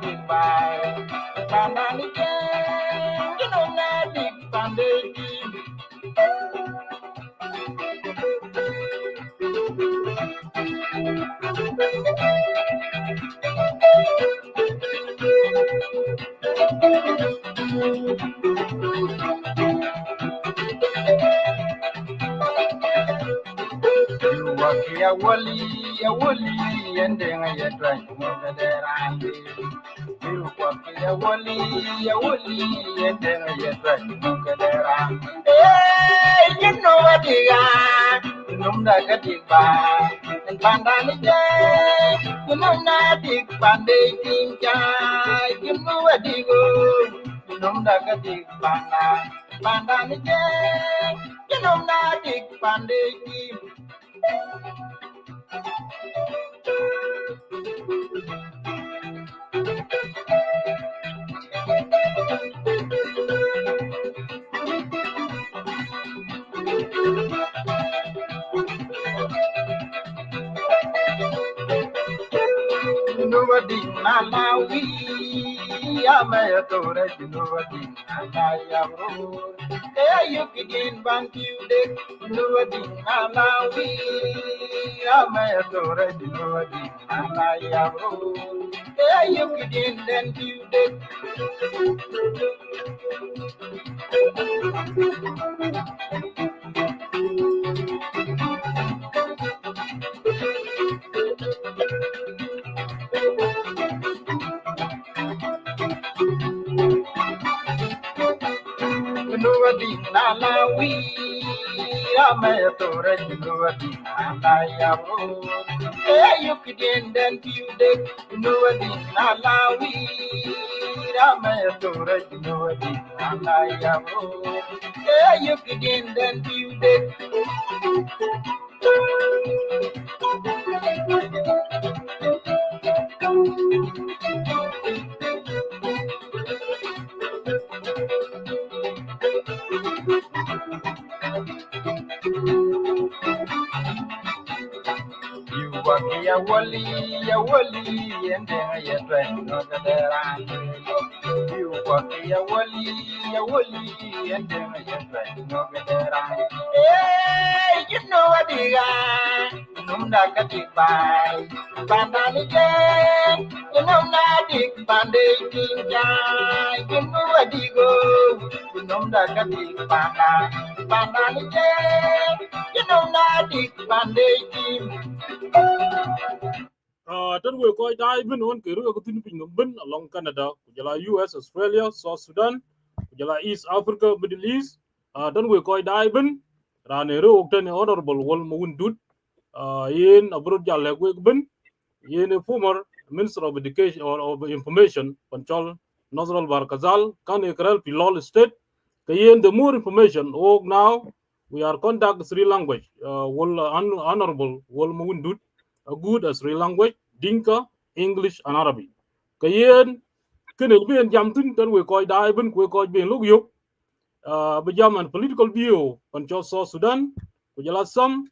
big by Pandani you know na big Pandani you walk ya wali and then I try to move the randi you walk ya wali and then I try to move the randi hey you know what you got num da ka dig ba and Pandani you know na dig pande ting jai you know what you go num da ka dig Pandani you know na dig pande ting Nobody Malawi, I'm a Torah, nobody Malawi. Hey, you begin Bantu, nobody Malawi, I'm a Torah, nobody Malawi. Hey, you begin then you did. Nobody Malawi, I'm a Torah, nobody Malawi. Hey, you begin then you did. Nobody Malawi, I'm a Torah, nobody Malawi. Hey, you begin then you did. You walk ya wali, and then I try to know the you walk ya wali, and then I try to know the hey, you know what you got, Nunda Katibai, Pandani, you know, Nadik Pande King, you know what you go, Nunda Katipana, Pandani, you know, Nadik Pande King. Then we go dive in on Kiru bin along Canada, Kujala US, Australia, South Sudan, Kujala East Africa, Middle East. Then we go dive in Ranero Octane Honorable Wol Mawien in abroad Jalagwig bin, in a former Minister of Education or of Information, Panchol, Nasral Barkazal, Kan Ekrel Pilol State. Kayen the more information, now we are contact three language, Honorable Wol Mawien a good as Sri language, Dinka, English, and Arabic. Kayen, can it be in Jamton, then we call Diven, we call being look you, Bijam and political view on South Sudan, we some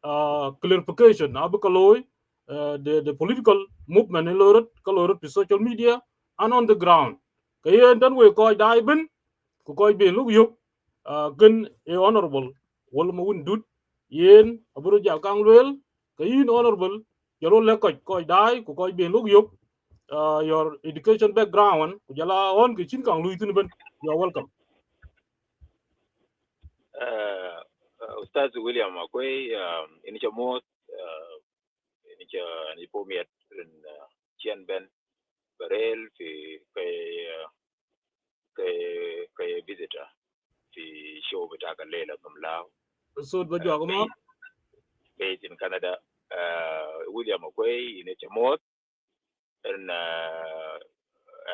clarification, Abukaloy, the political movement in Lorot to social media and on the ground. Kayen, then we call Diven, we call being look you, Gun a honorable, Wolmawin Dut, Yen, Abuja Kangwell, Kayin honorable. Your koi dai ku koi ben look you your education background kujala on kichin kang lui ben you are welcome. Ustaz William Akwe inicha most inicha nipomiat in Chian Ben Barel fi kay visitor fi show bitaka lela kamlao So but you are based in Canada. William Akwe inicha most and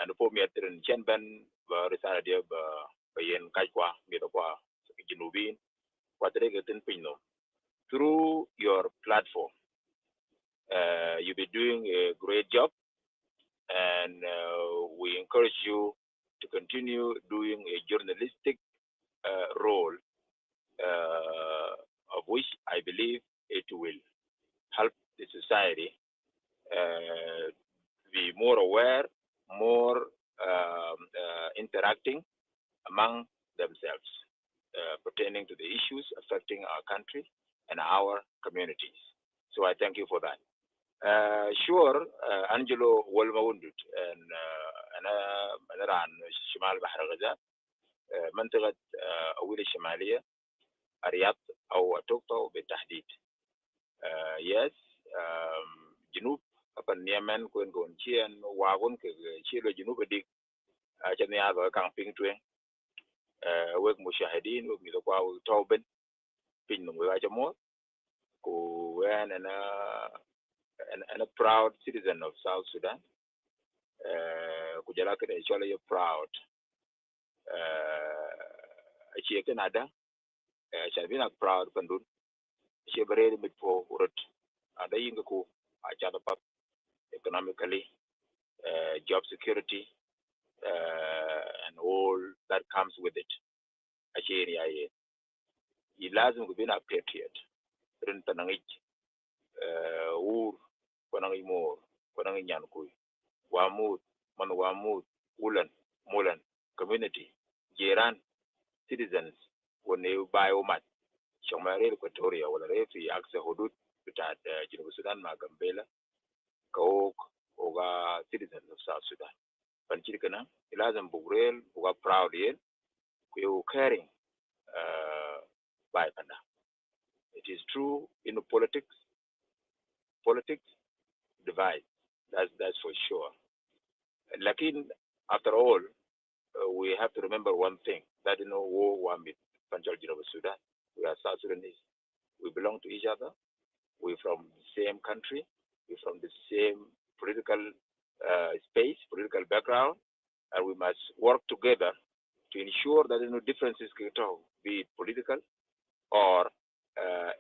nipomiat in Chian Ben barisana dia bayen kajwa mito kwa jinubin through your platform. You've been doing a great job, and we encourage you to continue doing a journalistic role, of which I believe it will help the society be more aware, more interacting among themselves pertaining to the issues affecting our country and our communities. So I thank you for that. Sure, Angelo Wol Mawien and أنا عن شمال بحر غزال منطقة أول الشمالية الرياض أو توكتو بالتحديد. Yes, جنوب أبن يمن كون كون شيئا واغون كشيلو جنوب ديك عشان هذا كان بينتوين وك مشاهدين وك ميلقوا توبن بين نمو وأن أنا proud citizen of South Sudan. Kujala kena actually you're proud. Achi Canada. Achi bina proud pandun. Achi berada mitpo urut. Ada yang ku achi ada pap economically, job security, and all that comes with it. Achi ni aye. Ilazim ku bina patriot. Renta nangich. Ur konangi mor konangi nyankui. Wamut, Manwamut, Ulan, Mulan, community, Jiran, citizens, when they buy Omat, Shomare, Equatoria, or Refi, Axa Hudut, Pitat, Geneva Sudan, Magambela, Kaok, Oga, citizens of South Sudan. Panchirikana, Ilazam Bugrel, who are proud here, we are caring by Panda. It is true in politics divides, that's for sure. Lakin, after all, we have to remember one thing, that war one with Panjal Geneva Sudan. We are South Sudanese. We belong to each other. We're from the same country. We're from the same political space, political background, and we must work together to ensure that differences can be it political or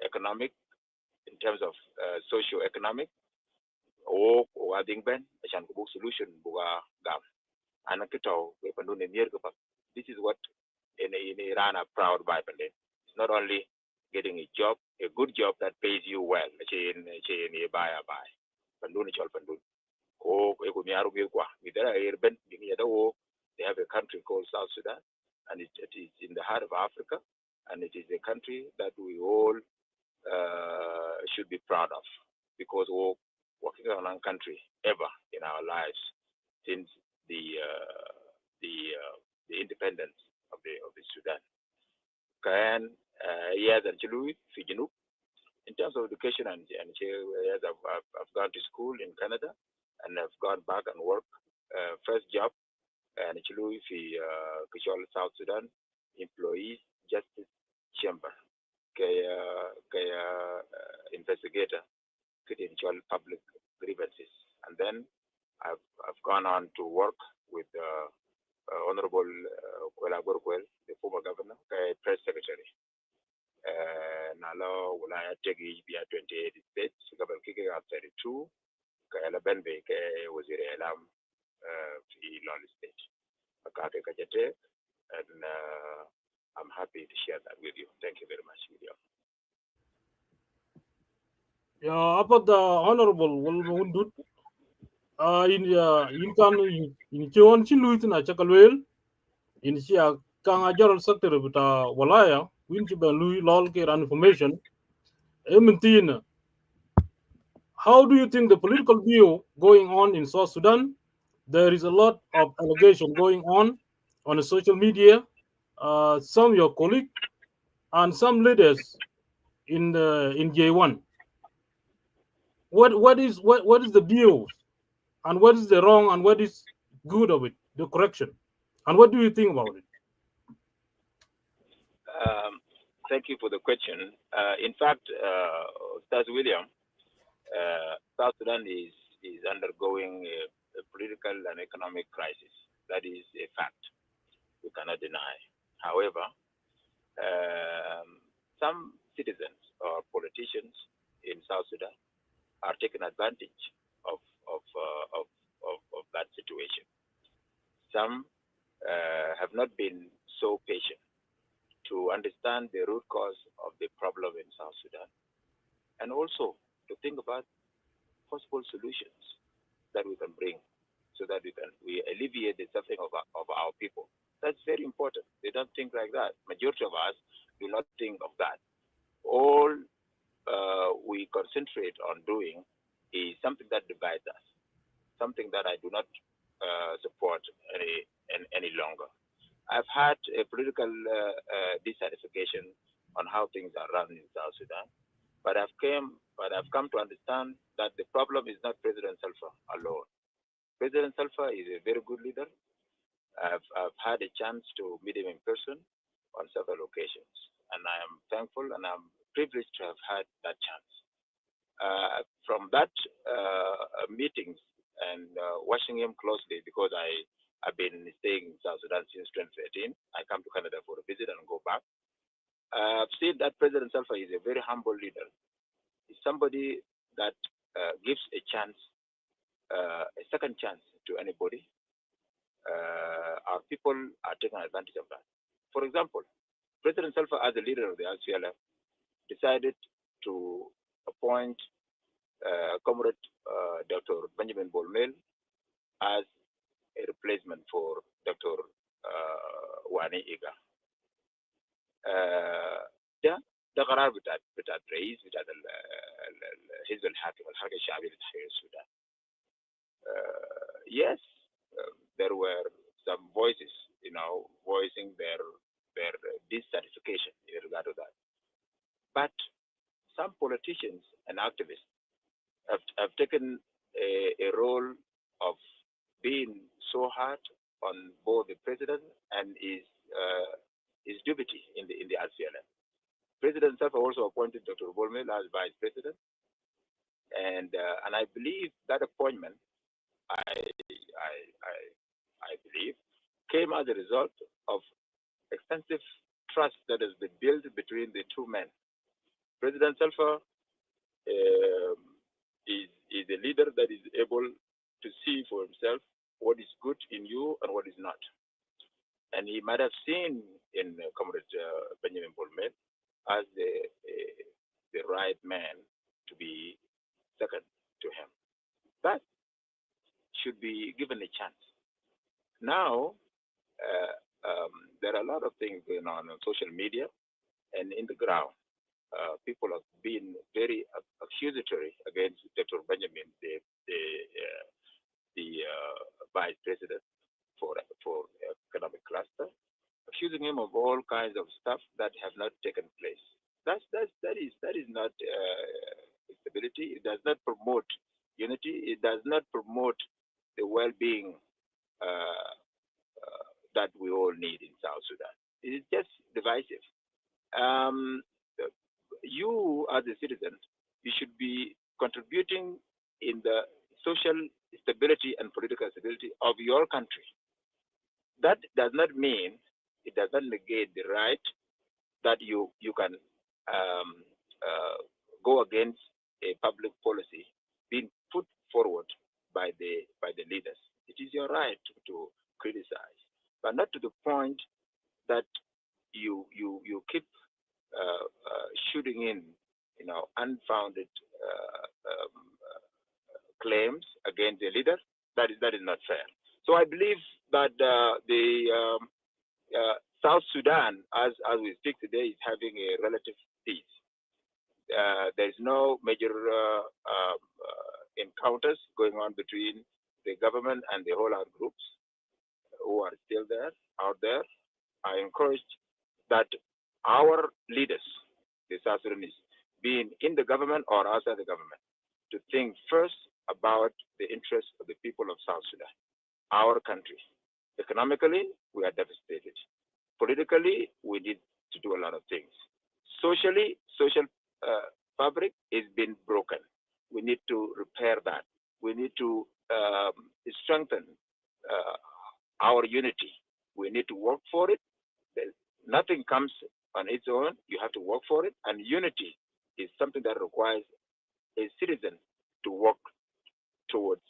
economic, in terms of socio-economic, or ading ben ashan kubuk solution buga gam anakito we pandun near ka. This is what in Iran are proud by Pandun. It's not only getting a job, a good job that pays you well. In buy pandun chol pandun ko ko miaru ge kwa midara ben they have a country called South Sudan, and it is in the heart of Africa, and it is a country that we all should be proud of, because we're working on our country ever in our lives since the independence of the Sudan. Can yes, and in terms of education and yes, I've gone to school in Canada and I've gone back and work first job and Chilu Kishol South Sudan Employees Justice Chamber. Investigator credential public grievances, and then I've gone on to work with Honorable Kwela Gorkwel, the former governor, press secretary. Nalo Wulaya Tegi via 28 states, Gabal Kike 32, Kayala Benbe, Waziri Elam, Loli State. Akake Kajate, and I'm happy to share that with you. Thank you very much, William. Yeah, about the honorable Wol Mawien in kan in Chion Chiluit na Chakalwell in Chia Kang General Secretary bita Walaya Win Chiban Louis Lol Care information. Ementina, how do you think the political view going on in South Sudan? There is a lot of allegation going on the social media. Some of your colleagues and some leaders in J1. What is the view, and what is the wrong, and what is good of it, the correction, and what do you think about it? Thank you for the question. In fact, Stas William, South Sudan is undergoing a political and economic crisis. That is a fact. We cannot deny. However, some citizens or politicians in South Sudan are taking advantage of that situation. Some have not been so patient to understand the root cause of the problem in South Sudan, and also to think about possible solutions that we can bring so that we alleviate the suffering of our people. That's very important. They don't think like that. Majority of us do not think of that. All we concentrate on doing is something that divides us, something that I do not support any longer. I've had a political dissatisfaction on how things are run in South Sudan, but I've come to understand that the problem is not President Salva alone. President Salva is a very good leader. I've had a chance to meet him in person on several occasions, and I am thankful and I'm privileged to have had that chance. From that meetings and watching him closely, because I've been staying in South Sudan since 2013. I come to Canada for a visit and go back. I've seen that President Salva is a very humble leader. He's somebody that gives a chance, a second chance to anybody. Our people are taking advantage of that. For example, President Salva, as the leader of the RCLF, decided to appoint Comrade Dr. Benjamin Bolmel as a replacement for Dr. Wani Iga. ده قرار بتاع الرئيس بتاع الحزب الحاكم الحركه الشعبيه لتحرير السودان. Yes, there were some voices, voicing their dissatisfaction in regard to that. But some politicians and activists have taken a role of being so hard on both the president and his deputy in the RCLM. President Salva also appointed Dr. Bolmel as vice president, and I believe that appointment, I believe, came as a result of extensive trust that has been built between the two men. President Salva is a leader that is able to see for himself what is good in you and what is not. And he might have seen in Comrade Benjamin Bolmel as the right man to be second to him. That should be given a chance. Now, there are a lot of things going on social media and in the ground. People have been very accusatory against Dr. Benjamin, the vice president for economic cluster, accusing him of all kinds of stuff that have not taken place. That is not stability. It does not promote unity. It does not promote the well-being that we all need in South Sudan. It is just divisive. You, as a citizen, you should be contributing in the social stability and political stability of your country. That does not mean, it does not negate the right that you can go against a public policy being put forward by the leaders. It is your right to criticize, but not to the point that you keep shooting in, unfounded claims against the leader. That is not fair. So I believe that the South Sudan, as we speak today, is having a relative peace. There is no major encounters going on between the government and the whole other groups who are still there, out there. I encourage that our leaders, the South Sudanese, being in the government or outside the government, to think first about the interests of the people of South Sudan, our country. Economically, we are devastated. Politically, we need to do a lot of things. Socially, social fabric is being broken. We need to repair that. We need to strengthen our unity. We need to work for it. Nothing comes on its own. You have to work for it. And unity is something that requires a citizen to work towards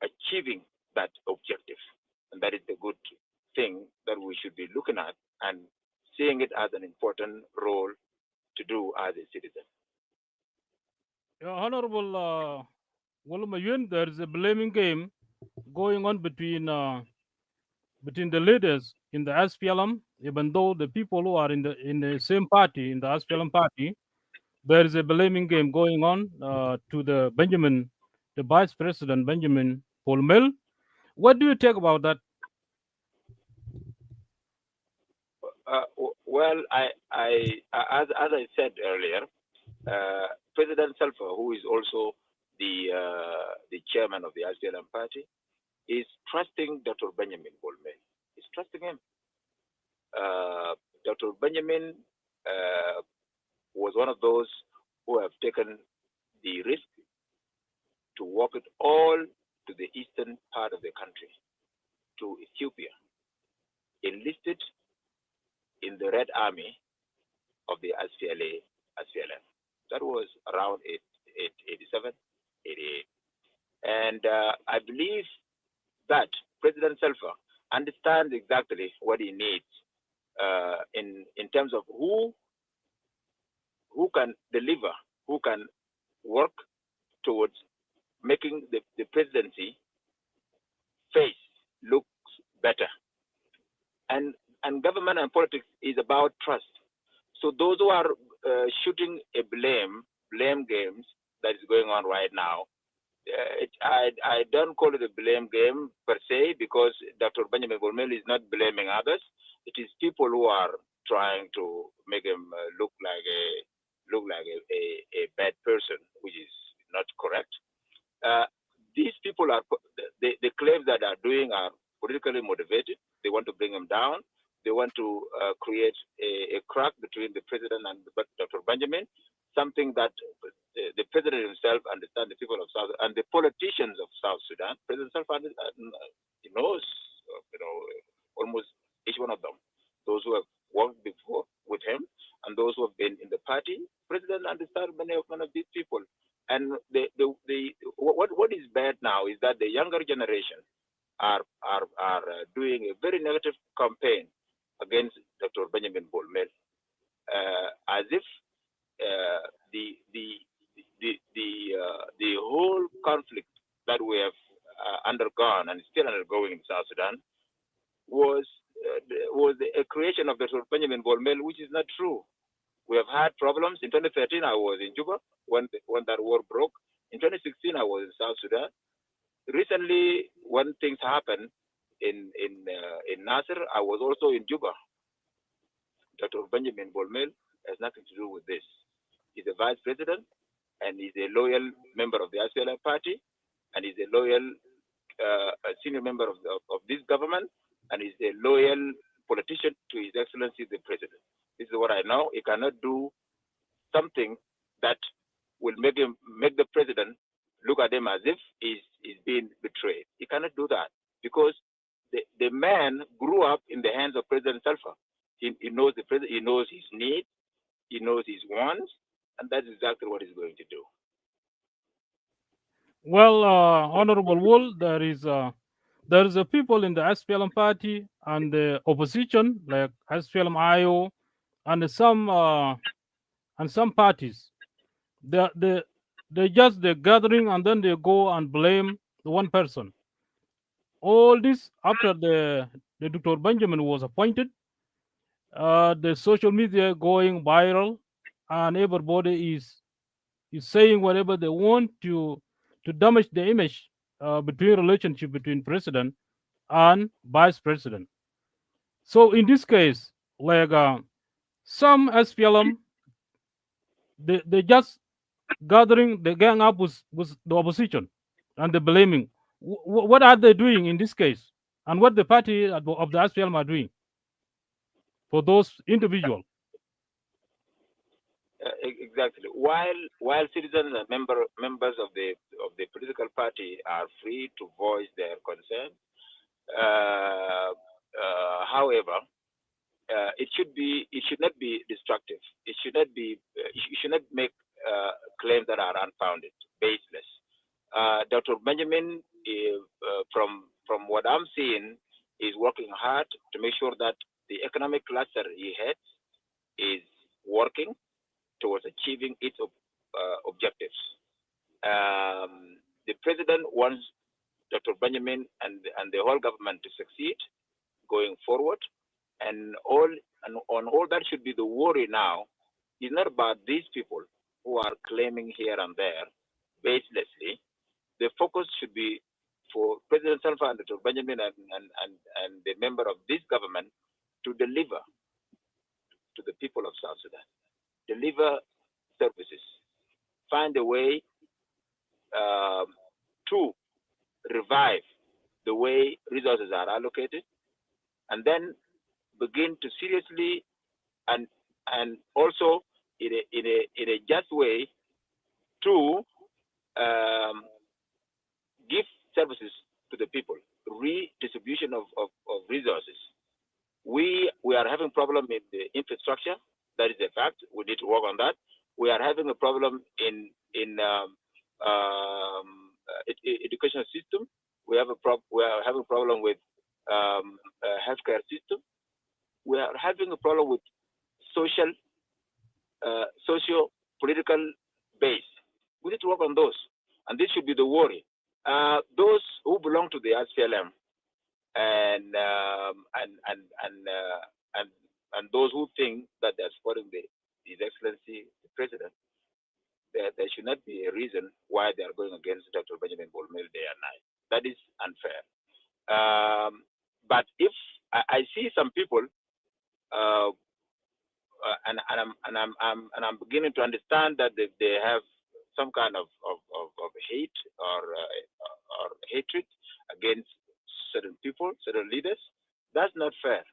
achieving that objective. And that is the good thing that we should be looking at and seeing it as an important role to do as a citizen. Honorable Wol Mawien, there is a blaming game going on between the leaders in the SPLM, even though the people who are in the same party, in the SPLM party, there is a blaming game going on to the Vice President Benjamin Paul. What do you think about that? Well, as I said earlier, President Salva, who is also the chairman of the SPLM party, is trusting Dr. Benjamin Bolmel. He's trusting him. Dr. Benjamin was one of those who have taken the risk to walk it all to the eastern part of the country, to Ethiopia, enlisted in the Red Army of the SPLM. That was around 87, 88. And I believe that President Salva understands exactly what he needs in terms of who can deliver, who can work towards making the presidency face looks better. And government and politics is about trust. So those who are shooting a blame games that is going on right now, I don't call it a blame game per se, because Dr. Benjamin Bolmel is not blaming others. It is people who are trying to make him look like a bad person, which is not correct. These people are the claims that are doing are politically motivated. They want to bring him down. They want to create a crack between the president and Dr. Benjamin, something that the president himself understands, the people of South and the politicians of South Sudan. President himself knows, almost each one of them. Those who have worked before with him and those who have been in the party. President understands many of these people. And what is bad now is that the younger generation are doing a very negative campaign against Dr. Benjamin Bolmel, as if the whole conflict that we have undergone and still undergoing in South Sudan was a creation of Dr. Benjamin Bolmel, which is not true. We have had problems. In 2013, I was in Juba when that war broke. In 2016, I was in South Sudan. Recently, when things happened in Nasser, I was also in Juba. Dr. Benjamin Bolmel has nothing to do with this. He's a vice president, and he's a loyal member of the SPLM party, and he's a loyal senior member of this government, and he's a loyal politician to His Excellency the President. This is what I know. He cannot do something that will make the president look at him as if he's being betrayed. He cannot do that because the man grew up in the hands of President Salva. He knows the president. He knows his needs. He knows his wants, and that's exactly what he's going to do. Well, Honorable Wool, there is a people in the SPLM party and the opposition, like SPLM IO, and some parties. They just the gathering and then they go and blame the one person. All this after the Dr. Benjamin was appointed, the social media going viral, and everybody is saying whatever they want to damage the image between relationship between president and vice president. So in this case, like some SPLM, they just gathering, they gang up with the opposition, and the blaming. What are they doing in this case, and what the party of the SPLM are doing for those individuals? Exactly. While citizens and members of the political party are free to voice their concerns, however, it should not be destructive. It should not be. You should not make claims that are unfounded, baseless. Dr. Benjamin, from what I'm seeing, is working hard to make sure that the economic cluster he heads is working towards achieving its objectives. The president wants Dr. Benjamin and the whole government to succeed going forward. And on all that should be the worry now is not about these people who are claiming here and there baselessly. The focus should be for President Salva and Dr. Benjamin and the member of this government to deliver to the people of South Sudan, deliver services, find a way to revive the way resources are allocated, and then begin to seriously and also in a just way to give services to the people, redistribution of resources. We are having a problem in the infrastructure. That is a fact. We need to work on that. We are having a problem in education system. We are having a problem with healthcare system. We are having a problem with socio-political base. We need to work on those, and this should be the worry. Those who belong to the SPLM and those who think that they're supporting His Excellency the President, there should not be a reason why they are going against Dr. Benjamin Bolmel day and night. That is unfair. But if I see some people, and I'm beginning to understand that they have some kind of hate or hatred against certain people, certain leaders. That's not fair.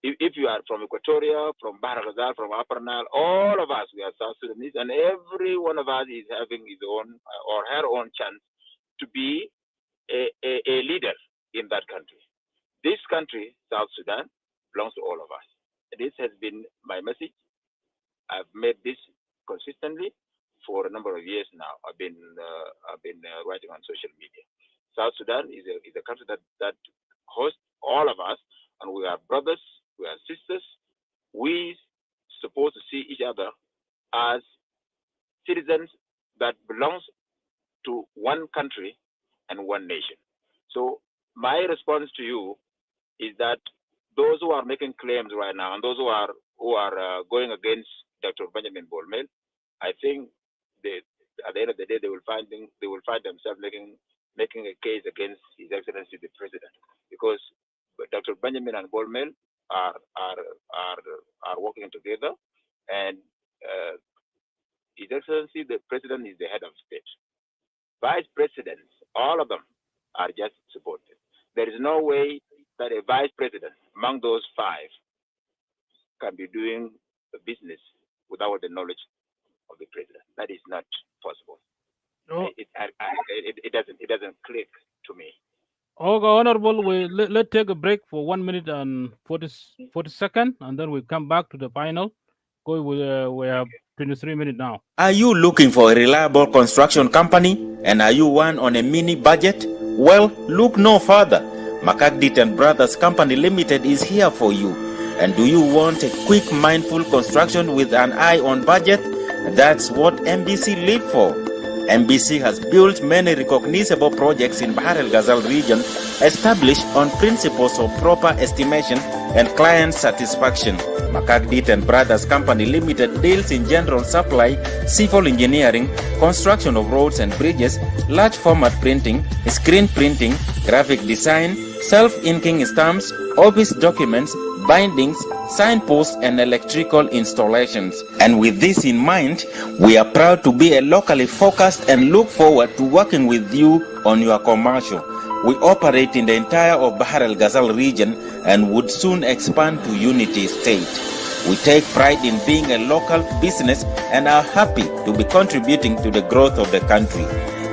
If you are from Equatoria, from Bahr el Ghazal, from Upper Nile, all of us, we are South Sudanese, and every one of us is having his own or her own chance to be a leader in that country. This country, South Sudan, belongs to all of us. This has been my message. I've made this consistently for a number of years now. I've been writing on social media. South Sudan is a country that hosts all of us, and we are brothers, we are sisters. We supposed to see each other as citizens that belongs to one country and one nation. So my response to you is that those who are making claims right now and those who are going against Dr. Benjamin Bolmel, I think at the end of the day they will find themselves making a case against His Excellency the President, because Dr. Benjamin and Bolmel are working together, and His Excellency the President is the head of state. Vice presidents, all of them are just supported. There is no way that a vice president among those five can be doing a business without the knowledge of the president. That is not possible. Oh. It doesn't click to me. Okay, Honorable, let's take a break for 1 minute and 40 seconds, and then we come back to the final. We have 23 minutes now. Are you looking for a reliable construction company, and are you one on a mini budget? Well, look no further. Makagdit and Brothers Company Limited is here for you. And do you want a quick, mindful construction with an eye on budget? That's what MBC live for. MBC has built many recognizable projects in Bahr el Ghazal region established on principles of proper estimation and client satisfaction. Makagdit and Brothers Company Limited deals in general supply, civil engineering, construction of roads and bridges, large format printing, screen printing, graphic design, self-inking stamps, office documents, bindings, signposts, and electrical installations. And with this in mind, we are proud to be a locally focused and look forward to working with you on your commercial. We operate in the entire of Bahr el Ghazal region and would soon expand to Unity State. We take pride in being a local business and are happy to be contributing to the growth of the country.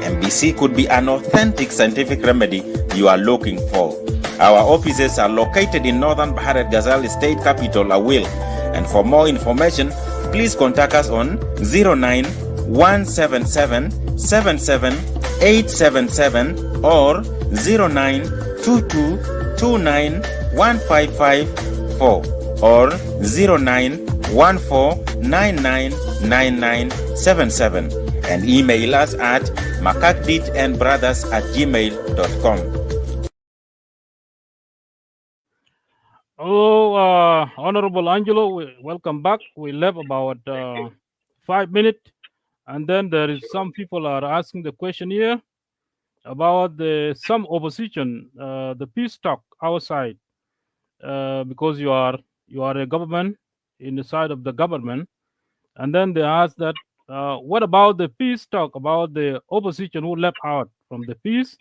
MBC could be an authentic scientific remedy you are looking for. Our offices are located in northern Bahr el Ghazal State capital, Awil. And for more information, please contact us on 09177 77877 or 0922291554 or 0914999977 and email us at makakditandbrothers@gmail.com. Hello, Honorable Angelo. Welcome back. We left about 5 minutes, and then there is some people are asking the question here about some opposition, the peace talk outside, because you are a government in the side of the government, and then they ask that what about the peace talk about the opposition who left out from the peace,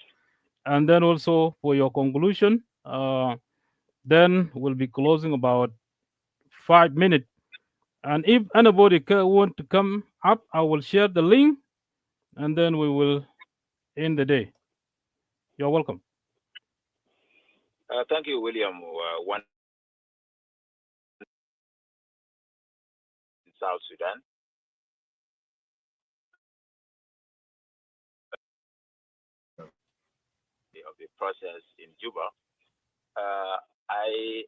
and then also for your conclusion. Then we'll be closing about 5 minutes. And if anybody want to come up, I will share the link, and then we will end the day. You're welcome. Thank you, William. One in South Sudan. Of the process in Juba. I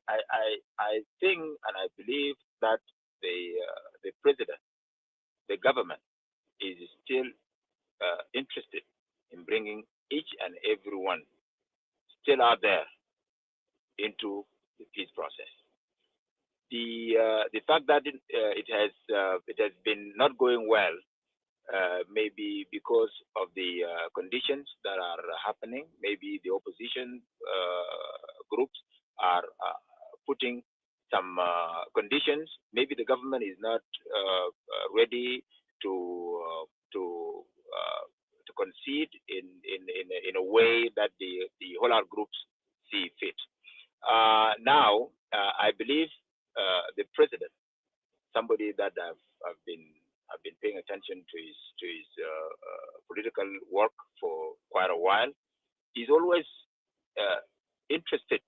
think and I believe that the president, the government, is still interested in bringing each and everyone still out there into the peace process. The fact that it has been not going well, maybe because of the conditions that are happening. Maybe the opposition groups are putting some conditions. Maybe the government is not ready to concede in a way that the whole our groups see fit. Now, I believe the president, somebody that I've been paying attention to his political work for quite a while, is always interested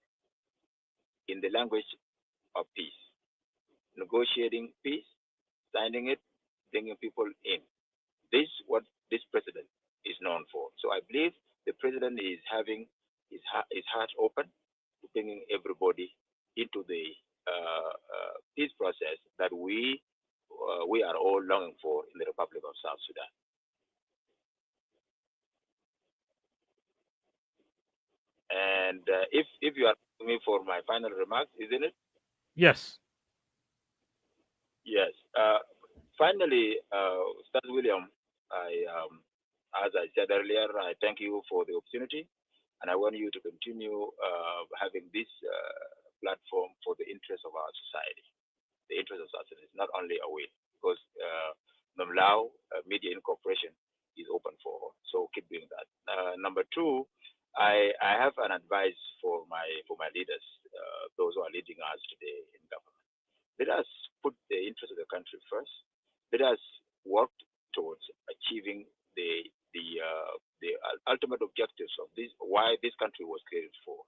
in the language of peace, negotiating peace, signing it, bringing people in. This is what this president is known for. So I believe the president is having his heart open to bringing everybody into the peace process that we are all longing for in the Republic of South Sudan. And if you are asking me for my final remarks, isn't it? Yes. Yes. Finally, Stan William, as I said earlier, I thank you for the opportunity, and I want you to continue having this platform for the interest of our society. The interest of South Sudan is not only a win, because Nomlao Media Incorporation is open for all. So keep doing that. Number two, I have an advice for my leaders, those who are leading us today in government. Let us put the interest of the country first. Let us work towards achieving the ultimate objectives of this, why this country was created for: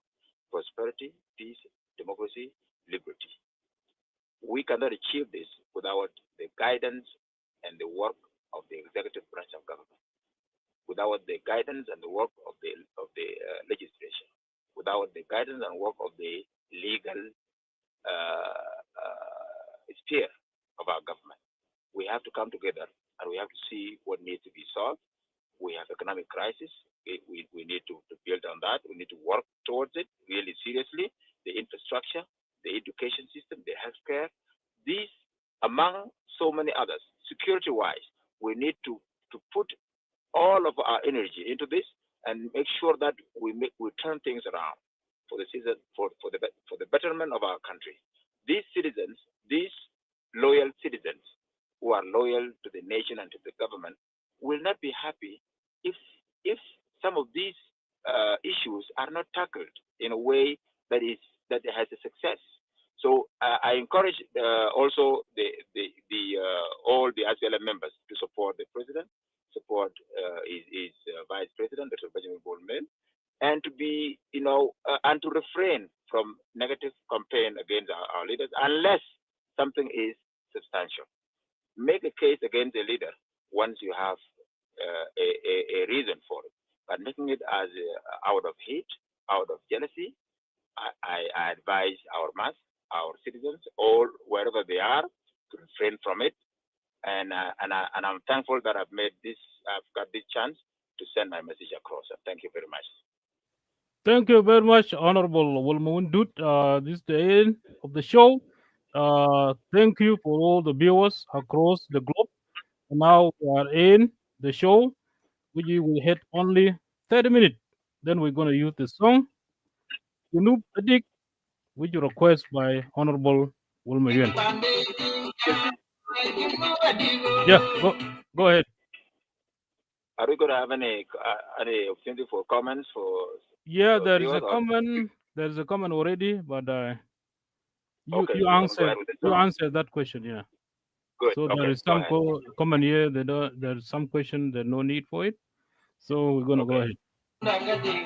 prosperity, peace, democracy, liberty. We cannot achieve this without the guidance and the work of the executive branch of government, without the guidance and the work of the legislation, without the guidance and work of the legal sphere of our government. We have to come together and we have to see what needs to be solved. We have economic crisis. We need to build on that. We need to work towards it really seriously. The infrastructure, the education system, the healthcare, these among so many others. Security-wise, we need to put all of our energy into this and make sure that we turn things around for the betterment of our country. These citizens, these loyal citizens who are loyal to the nation and to the government, will not be happy if some of these issues are not tackled in a way that has a success. So I encourage also all the SLM members to support the president, support his vice president, Dr. Benjamin Wol Mawien, and to be, and to refrain from negative campaign against our leaders unless something is substantial. Make a case against a leader once you have a reason for it, but making it as out of hate, out of jealousy, I advise our mass, our citizens, all wherever they are, to refrain from it. And I'm thankful that I've got this chance to send my message across. And thank you very much. Thank you very much, Honorable Wol Mawien. This is the end of the show. Thank you for all the viewers across the globe. And now we are in the show, which will hit only 30 minutes. Then we're going to use the song, Junub Adik, which is request by Honorable Wol Mawien. Yeah, go ahead. Are we going to have any opportunity for comments for? Yeah, for there is viewers a or- comment. There is a comment already, but you Okay, you we're gonna go ahead answered with the you song. answered that question. Yeah. Good. So there Okay, is go some ahead. comment here. There's some question. There's no need for it. So we're gonna go Okay. ahead.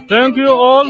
Thank you all.